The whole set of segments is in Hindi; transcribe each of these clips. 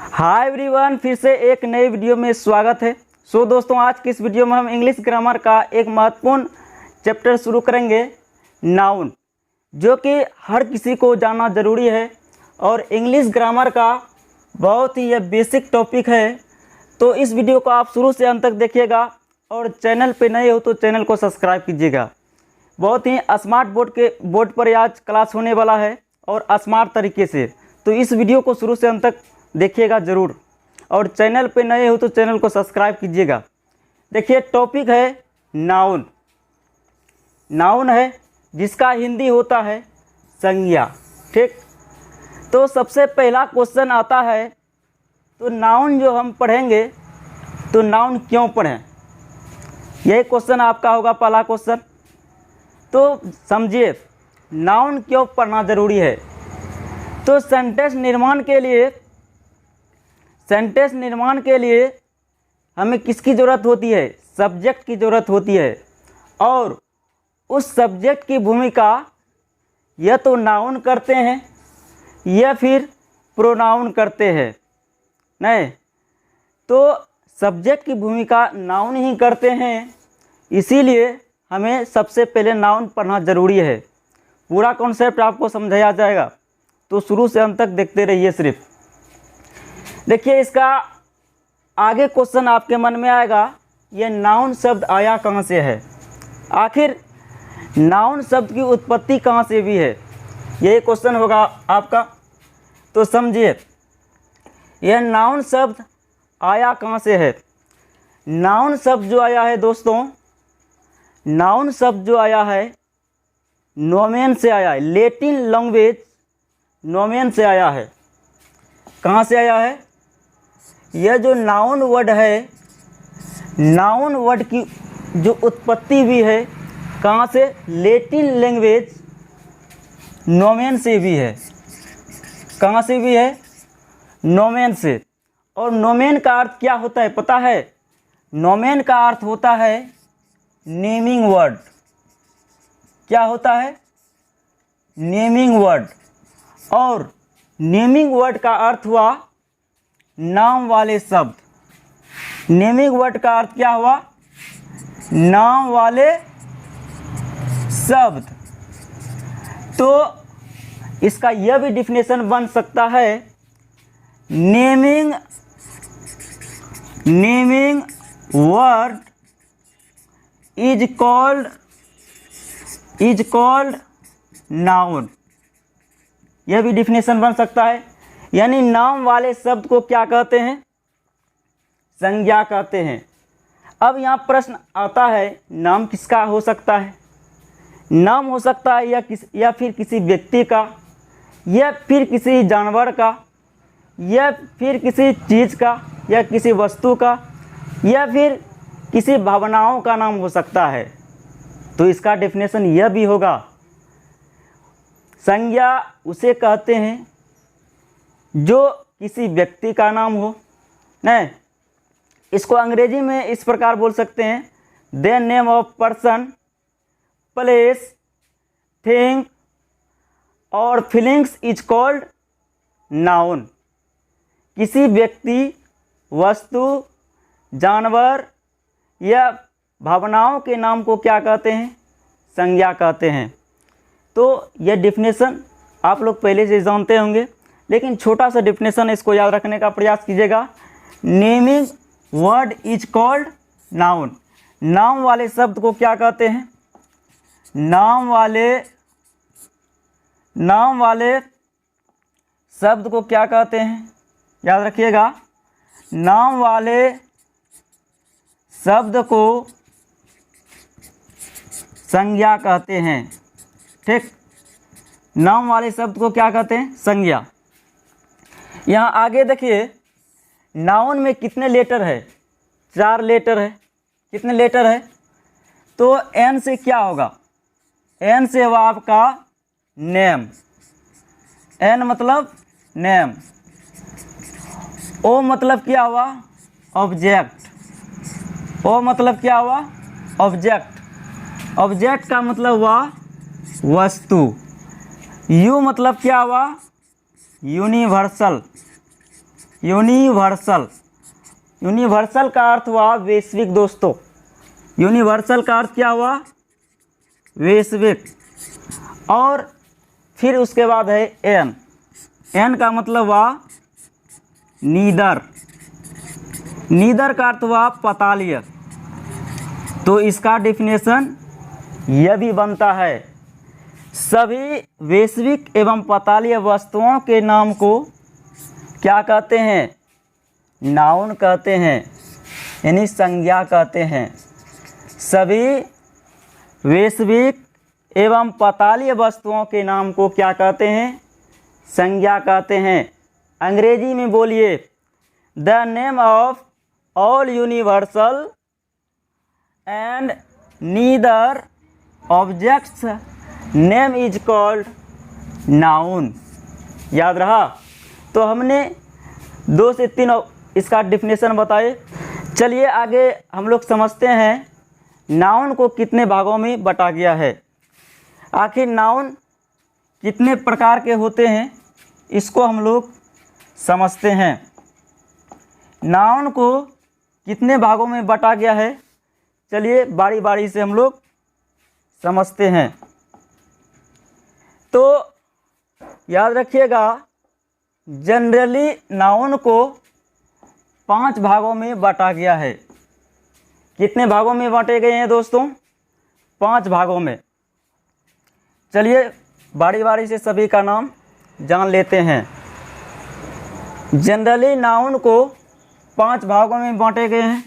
हाय एवरीवन, फिर से एक नई वीडियो में स्वागत है। दोस्तों, आज की इस वीडियो में हम इंग्लिश ग्रामर का एक महत्वपूर्ण चैप्टर शुरू करेंगे, नाउन, जो कि हर किसी को जानना ज़रूरी है और इंग्लिश ग्रामर का बहुत ही यह बेसिक टॉपिक है। तो इस वीडियो को आप शुरू से अंत तक देखिएगा और चैनल पे नए हो तो चैनल को सब्सक्राइब कीजिएगा। बहुत ही स्मार्ट बोर्ड पर आज क्लास होने वाला है और स्मार्ट तरीके से, तो इस वीडियो को शुरू से अंत तक देखिएगा ज़रूर और चैनल पे नए हो तो चैनल को सब्सक्राइब कीजिएगा। देखिए, टॉपिक है नाउन। नाउन है जिसका हिंदी होता है संज्ञा। ठीक, तो सबसे पहला क्वेश्चन आता है, तो नाउन जो हम पढ़ेंगे तो नाउन क्यों पढ़ें, यही क्वेश्चन आपका होगा पहला क्वेश्चन। तो समझिए नाउन क्यों पढ़ना ज़रूरी है। तो सेंटेंस निर्माण के लिए हमें किसकी ज़रूरत होती है, सब्जेक्ट की ज़रूरत होती है। और उस सब्जेक्ट की भूमिका या तो नाउन करते हैं या फिर प्रोनाउन करते हैं। नहीं, तो सब्जेक्ट की भूमिका नाउन ही करते हैं, इसीलिए हमें सबसे पहले नाउन पढ़ना ज़रूरी है। पूरा कॉन्सेप्ट आपको समझाया जाएगा, तो शुरू से अंत तक देखते रहिए। सिर्फ देखिए, इसका आगे क्वेश्चन आपके मन में आएगा, ये नाउन शब्द आया कहाँ से है, आखिर नाउन शब्द की उत्पत्ति कहाँ से भी है, यही क्वेश्चन होगा आपका। तो समझिए, यह नाउन शब्द आया कहाँ से है। नाउन शब्द जो आया है दोस्तों, नाउन शब्द जो आया है नोमेन से आया है। लैटिन लैंग्वेज नोमेन से आया है। कहाँ से आया है? यह जो नाउन वर्ड है, नाउन वर्ड की जो उत्पत्ति भी है कहाँ से, लैटिन लैंग्वेज नोमेन से भी है। कहाँ से भी है? नोमेन से। और नोमेन का अर्थ क्या होता है पता है? नोमेन का अर्थ होता है नेमिंग वर्ड। क्या होता है? Naming word. और नेमिंग वर्ड का अर्थ हुआ नाम वाले शब्द। नेमिंग वर्ड का अर्थ क्या हुआ? नाम वाले शब्द। तो इसका यह भी डिफिनेशन बन सकता है, naming word is called noun. यह भी डिफिनेशन बन सकता है, यानी नाम वाले शब्द को क्या कहते हैं? संज्ञा कहते हैं। अब यहाँ प्रश्न आता है, नाम किसका हो सकता है? नाम हो सकता है या फिर किसी व्यक्ति का, या फिर किसी जानवर का, या फिर किसी चीज़ का, या किसी वस्तु का, या फिर किसी भावनाओं का नाम हो सकता है। तो इसका डेफिनेशन यह भी होगा, संज्ञा उसे कहते हैं जो किसी व्यक्ति का नाम हो। नहीं, इसको अंग्रेजी में इस प्रकार बोल सकते हैं, the name of person, place, thing और फीलिंग्स इज कॉल्ड नाउन। किसी व्यक्ति, वस्तु, जानवर या भावनाओं के नाम को क्या कहते हैं? संज्ञा कहते हैं। तो यह डिफिनेशन आप लोग पहले से जानते होंगे, लेकिन छोटा सा डिफिनेशन इसको याद रखने का प्रयास कीजिएगा। Naming word is called noun. नाम वाले शब्द को क्या कहते हैं? नाम वाले शब्द को क्या कहते हैं? याद रखिएगा, नाम वाले शब्द को संज्ञा कहते हैं। ठीक, नाम वाले शब्द को क्या कहते हैं? संज्ञा। यहाँ आगे देखिए, नाउन में कितने लेटर है? 4 लेटर है। कितने लेटर है? तो एन से क्या होगा? एन से हुआ आपका नेम। एन मतलब नेम। ओ मतलब क्या हुआ? ऑब्जेक्ट। ओ मतलब क्या हुआ? ऑब्जेक्ट। ऑब्जेक्ट का मतलब हुआ वस्तु। यू मतलब क्या हुआ? यूनिवर्सल। यूनिवर्सल। यूनिवर्सल का अर्थ हुआ वैश्विक दोस्तों। यूनिवर्सल का अर्थ क्या हुआ? वैश्विक। और फिर उसके बाद है एन। एन का मतलब हुआ नीदर। नीदर का अर्थ हुआ पतालीय। तो इसका डेफिनेशन यह भी बनता है, सभी वैश्विक एवं पतालीय वस्तुओं के नाम को क्या कहते हैं? नाउन कहते हैं, यानी संज्ञा कहते हैं। सभी वैश्विक एवं पतालीय वस्तुओं के नाम को क्या कहते हैं? संज्ञा कहते हैं। अंग्रेजी में बोलिए, the name of all universal and neither objects name is called noun. याद रहा? तो हमने 2 से 3 इसका डिफिनेशन बताए। चलिए आगे हम लोग समझते हैं नाउन को कितने भागों में बांटा गया है। आखिर नाउन कितने प्रकार के होते हैं, इसको हम लोग समझते हैं। नाउन को कितने भागों में बांटा गया है, चलिए बारी बारी से हम लोग समझते हैं। तो याद रखिएगा, जनरली नाउन को 5 भागों में बांटा गया है। कितने भागों में बांटे गए हैं दोस्तों? 5 भागों में। चलिए बारी बारी से सभी का नाम जान लेते हैं। जनरली नाउन को 5 भागों में बांटे गए हैं।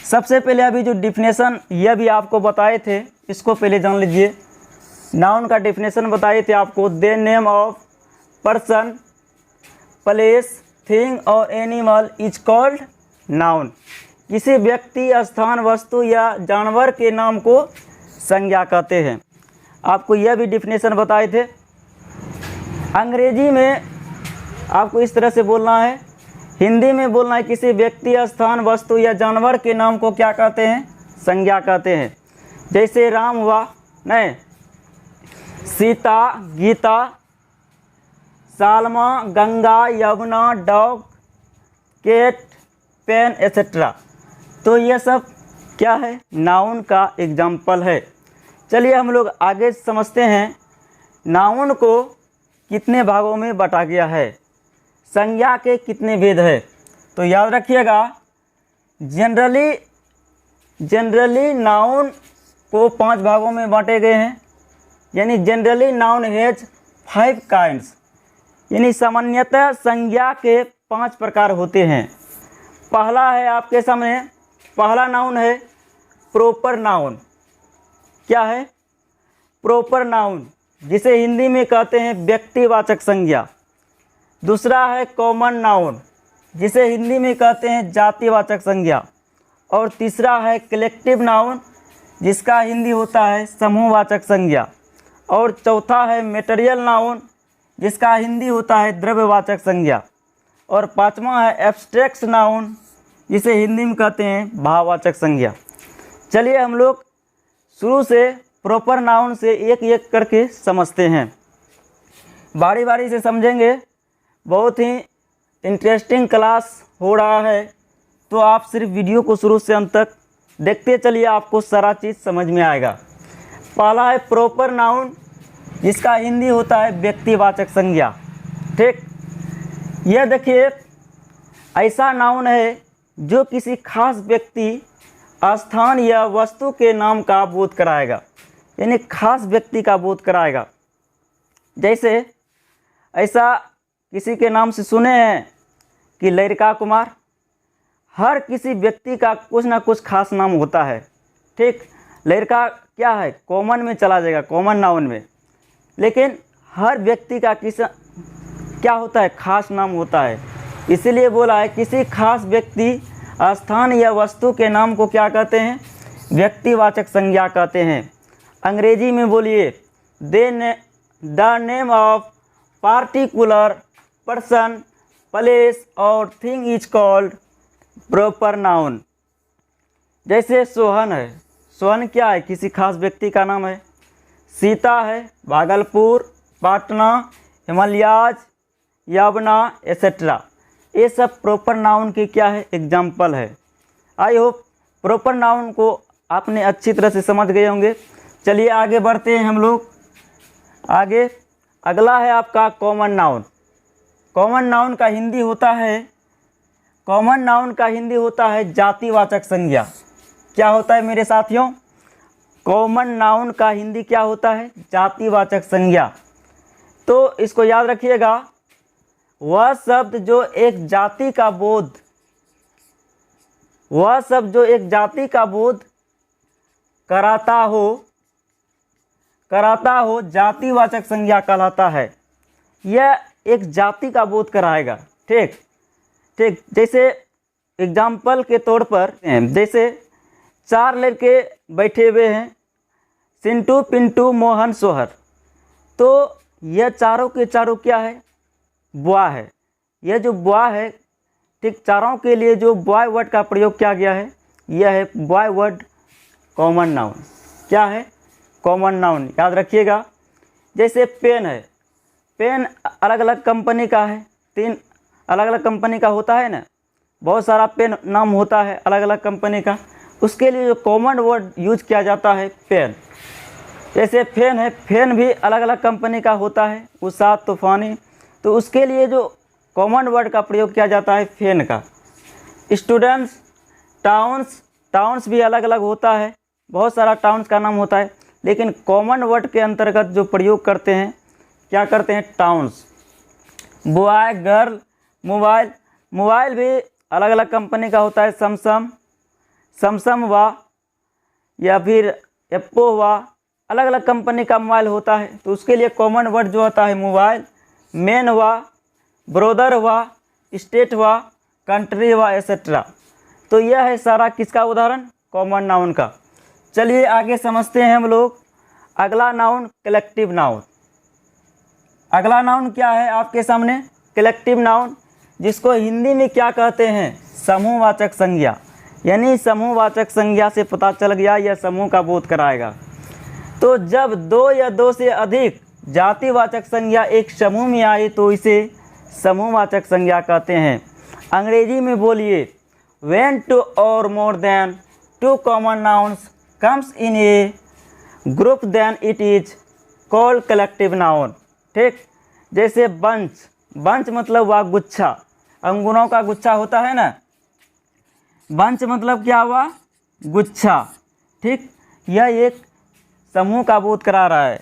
सबसे पहले अभी जो डिफिनेशन यह भी आपको बताए थे, इसको पहले जान लीजिए। नाउन का डिफिनेशन बताए थे आपको, the name of person, place, thing और एनिमल इज कॉल्ड नाउन। किसी व्यक्ति, स्थान, वस्तु या जानवर के नाम को संज्ञा कहते हैं। आपको यह भी डिफिनेशन बताए थे। अंग्रेजी में आपको इस तरह से बोलना है, हिंदी में बोलना है, किसी व्यक्ति, स्थान, वस्तु या जानवर के नाम को क्या कहते हैं? संज्ञा कहते हैं। जैसे राम हुआ, नहीं, Sita, Geeta, Salma, Ganga, Yamuna, dog, cat, pen etcetera. तो ये सब क्या है? नाउन का एग्जाम्पल है। चलिए हम लोग आगे समझते हैं नाउन को कितने भागों में बांटा गया है, संज्ञा के कितने भेद है। तो याद रखिएगा, जनरली नाउन को 5 भागों में बांटे गए हैं। यानी जनरली नाउन हैज 5 काइंड्स, यानी सामान्यतः संज्ञा के 5 प्रकार होते हैं। पहला है आपके सामने, पहला नाउन है प्रॉपर नाउन। क्या है? प्रॉपर नाउन, जिसे हिंदी में कहते हैं व्यक्तिवाचक संज्ञा। दूसरा है कॉमन नाउन, जिसे हिंदी में कहते हैं जातिवाचक संज्ञा। और तीसरा है कलेक्टिव नाउन, जिसका हिंदी होता है समूहवाचक संज्ञा। और चौथा है मटेरियल नाउन, जिसका हिंदी होता है द्रव्यवाचक संज्ञा। और 5वां है एब्स्ट्रैक्ट नाउन, जिसे हिंदी में कहते हैं भाववाचक संज्ञा। चलिए हम लोग शुरू से प्रॉपर नाउन से एक एक करके समझते हैं, बारी बारी से समझेंगे। बहुत ही इंटरेस्टिंग क्लास हो रहा है, तो आप सिर्फ वीडियो को शुरू से अंत तक देखते चलिए, आपको सारा चीज़ समझ में आएगा। पहला है प्रॉपर नाउन, जिसका हिंदी होता है व्यक्तिवाचक संज्ञा। ठीक, यह देखिए ऐसा नाउन है जो किसी खास व्यक्ति, स्थान या वस्तु के नाम का बोध कराएगा, यानी खास व्यक्ति का बोध कराएगा। जैसे ऐसा किसी के नाम से सुने हैं कि लड़का कुमार। हर किसी व्यक्ति का कुछ ना कुछ खास नाम होता है। ठीक, लड़का क्या है, कॉमन में चला जाएगा, कॉमन नाउन में। लेकिन हर व्यक्ति का क्या होता है, खास नाम होता है। इसीलिए बोला है किसी खास व्यक्ति, स्थान या वस्तु के नाम को क्या कहते हैं? व्यक्तिवाचक संज्ञा कहते हैं। अंग्रेजी में बोलिए, the name of particular person, place और thing is called proper noun. जैसे सोहन है, सोहन क्या है? किसी खास व्यक्ति का नाम है। सीता है भागलपुर, पटना, हिमालयाज, यमुना एसेट्रा। ये सब प्रॉपर नाउन के क्या है, एग्जाम्पल है। आई होप प्रॉपर नाउन को आपने अच्छी तरह से समझ गए होंगे। चलिए आगे बढ़ते हैं हम लोग आगे। अगला है आपका कॉमन नाउन। कॉमन नाउन का हिंदी होता है, कॉमन नाउन का हिंदी होता है जातिवाचक संज्ञा। क्या होता है मेरे साथियों, कॉमन नाउन का हिंदी क्या होता है, जातिवाचक संज्ञा। तो इसको याद रखिएगा, वह शब्द जो एक जाति का बोध, वह शब्द जो एक जाति का बोध कराता हो जातिवाचक संज्ञा कहलाता है। यह एक जाति का बोध कराएगा। ठीक, जैसे एग्जाम्पल के तौर पर, जैसे 4 लड़के बैठे हुए हैं, चिंटू, पिंटू, मोहन, सोहर। तो यह चारों के चारों क्या है, बॉय है। यह जो बॉय है, ठीक, चारों के लिए जो बॉय वर्ड का प्रयोग किया गया है, यह है बॉय वर्ड कॉमन नाउन। क्या है, कॉमन नाउन, याद रखिएगा। जैसे पेन है, पेन अलग अलग कंपनी का है, 3 अलग अलग कंपनी का होता है ना, बहुत सारा पेन नाम होता है अलग अलग कंपनी का। उसके लिए जो कॉमन वर्ड यूज किया जाता है पेन। जैसे फैन है, फैन भी अलग अलग कंपनी का होता है, उषा, तूफानी। तो उसके लिए जो कॉमन वर्ड का प्रयोग किया जाता है फैन का। स्टूडेंट्स, टाउन्स भी अलग अलग होता है, बहुत सारा टाउन्स का नाम होता है, लेकिन कॉमन वर्ड के अंतर्गत जो प्रयोग करते हैं, क्या करते हैं, टाउन्स। बॉय, गर्ल, मोबाइल भी अलग अलग कंपनी का होता है, सैमसंग हुआ या फिर एप्पो हुआ, अलग अलग कंपनी का मोबाइल होता है। तो उसके लिए कॉमन वर्ड जो होता है मोबाइल। मैन हुआ, ब्रोदर हुआ, स्टेट हुआ, कंट्री हुआ, एसेट्रा। तो यह है सारा किसका उदाहरण, कॉमन नाउन का। चलिए आगे समझते हैं हम लोग। अगला नाउन कलेक्टिव नाउन। अगला नाउन क्या है आपके सामने, कलेक्टिव नाउन, जिसको हिंदी में क्या कहते हैं, समूहवाचक संज्ञा। यानी समूहवाचक संज्ञा से पता चल गया यह समूह का बोध कराएगा। तो जब 2 या 2 से अधिक जातिवाचक संज्ञा एक समूह में आई तो इसे समूहवाचक संज्ञा कहते हैं। अंग्रेजी में बोलिए, when 2 or more than 2 common nouns comes in a group then it is called collective noun। ठीक, जैसे बंच मतलब हुआ गुच्छा, अंगूरों का गुच्छा होता है ना, बंच मतलब क्या हुआ, गुच्छा। ठीक, यह एक समूह का बोध करा रहा है।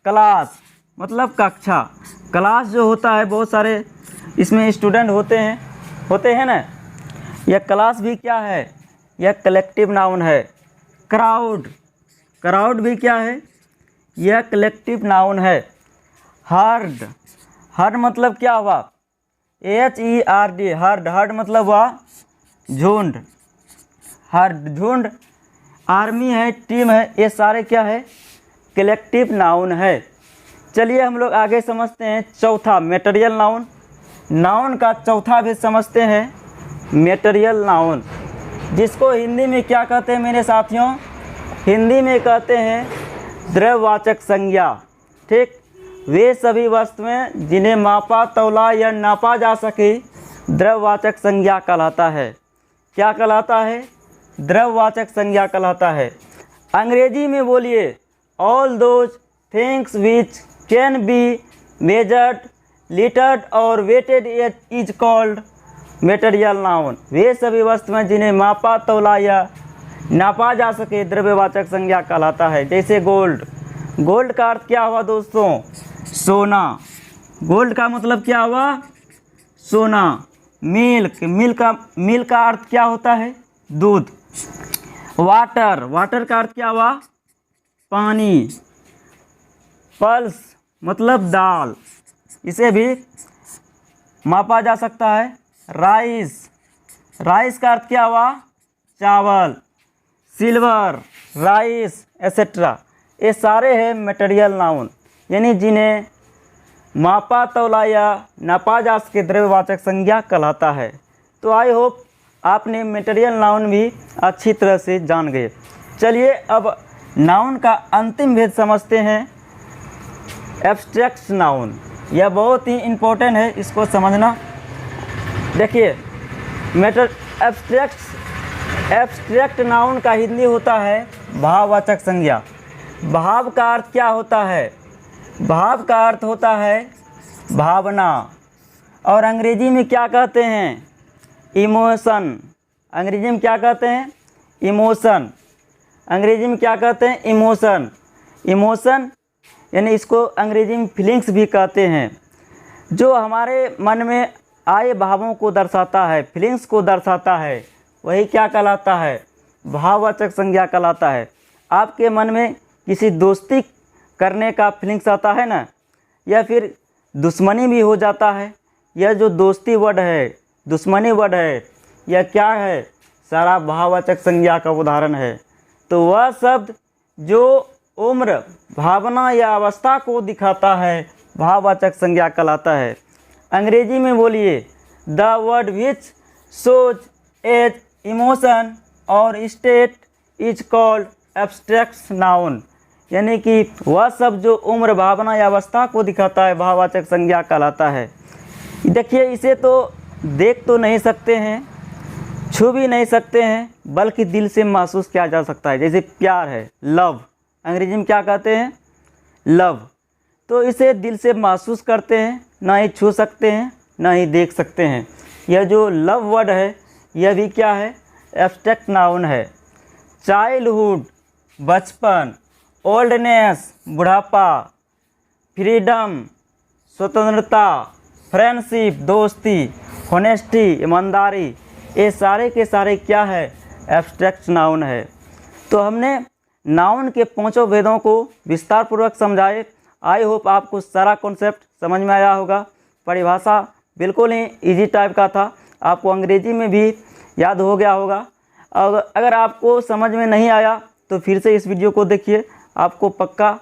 क्लास मतलब कक्षा, क्लास जो होता है बहुत सारे इसमें स्टूडेंट होते हैं ना, यह क्लास भी क्या है, यह कलेक्टिव नाउन है। क्राउड भी क्या है, यह कलेक्टिव नाउन है। हर्ड मतलब क्या हुआ, HERD, हर्ड मतलब हुआ झुंड, झुंड। आर्मी है, टीम है, ये सारे क्या है, कलेक्टिव नाउन है। चलिए हम लोग आगे समझते हैं चौथा, मटेरियल नाउन। नाउन का चौथा भी समझते हैं, मटेरियल नाउन, जिसको हिंदी में क्या कहते हैं मेरे साथियों, हिंदी में कहते हैं द्रव्यवाचक संज्ञा। ठीक, वे सभी वस्तुएं जिन्हें मापा, तौला या नापा जा सके द्रव्यवाचक संज्ञा कहलाता है। क्या कहलाता है, द्रव्यवाचक संज्ञा कहलाता है। अंग्रेजी में बोलिए, all those things which can be measured, litred और weighted is called material noun. वे सभी वस्तुएं जिन्हें मापा, तौला या नापा जा सके द्रव्यवाचक संज्ञा कहलाता है। जैसे गोल्ड का अर्थ क्या हुआ दोस्तों, सोना। गोल्ड का मतलब क्या हुआ, सोना। मिल्क का अर्थ क्या होता है, दूध। वाटर का अर्थ क्या हुआ, पानी। पल्स मतलब दाल, इसे भी मापा जा सकता है। राइस का अर्थ क्या हुआ, चावल। सिल्वर, राइस, एसेट्रा, ये सारे हैं मटेरियल नाउन, यानी जिन्हें मापा, तौला या नापा जा सके द्रव्यवाचक संज्ञा कहलाता है। तो आई होप आपने मटेरियल नाउन भी अच्छी तरह से जान गए। चलिए अब नाउन का अंतिम भेद समझते हैं, एब्स्ट्रैक्ट नाउन। यह बहुत ही इम्पोर्टेंट है, इसको समझना। देखिए मैटर एब्स्ट्रैक्ट नाउन का हिंदी होता है भाववाचक संज्ञा। भाव का अर्थ क्या होता है? भाव का अर्थ होता है भावना, और अंग्रेजी में क्या कहते हैं? इमोशन। अंग्रेजी में क्या कहते हैं? इमोशन। अंग्रेजी में क्या कहते हैं? इमोशन। इमोशन यानी इसको अंग्रेजी में फीलिंग्स भी कहते हैं, जो हमारे मन में आए भावों को दर्शाता है, फीलिंग्स को दर्शाता है, वही क्या कहलाता है? भाववाचक संज्ञा कहलाता है। आपके मन में किसी दोस्ती करने का फीलिंग्स आता है ना, या फिर दुश्मनी भी हो जाता है, यह जो दोस्ती वर्ड है, दुश्मनी वर्ड है, यह क्या है? सारा भाववाचक संज्ञा का उदाहरण है। तो वह शब्द जो उम्र, भावना या अवस्था को दिखाता है भाववाचक संज्ञा कहलाता है। अंग्रेजी में बोलिए, the word which shows as emotion और state is called abstract noun. यानी कि वह शब्द जो उम्र, भावना या अवस्था को दिखाता है भाववाचक संज्ञा कहलाता है। देखिए, इसे तो देख तो नहीं सकते हैं, छू भी नहीं सकते हैं, बल्कि दिल से महसूस किया जा सकता है। जैसे प्यार है, लव, अंग्रेजी में क्या कहते हैं? लव। तो इसे दिल से महसूस करते हैं, ना ही छू सकते हैं, ना ही देख सकते हैं। यह जो लव वर्ड है, यह भी क्या है? एब्स्ट्रैक्ट नाउन है। चाइल्डहुड, बचपन, ओल्डनेस, बुढ़ापा, फ्रीडम, स्वतंत्रता, फ्रेंडशिप, दोस्ती, होनेस्टी, ईमानदारी, ये सारे के सारे क्या है? एब्स्ट्रैक्ट नाउन है। तो हमने नाउन के पांचों भेदों को विस्तार पूर्वक समझाए। आई होप आपको सारा कॉन्सेप्ट समझ में आया होगा। परिभाषा बिल्कुल ही इजी टाइप का था, आपको अंग्रेजी में भी याद हो गया होगा। अगर आपको समझ में नहीं आया तो फिर से इस वीडियो को देखिए, आपको पक्का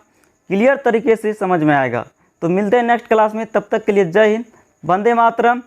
क्लियर तरीके से समझ में आएगा। तो मिलते हैं नेक्स्ट क्लास में, तब तक के लिए जय हिंद, वंदे मातरम।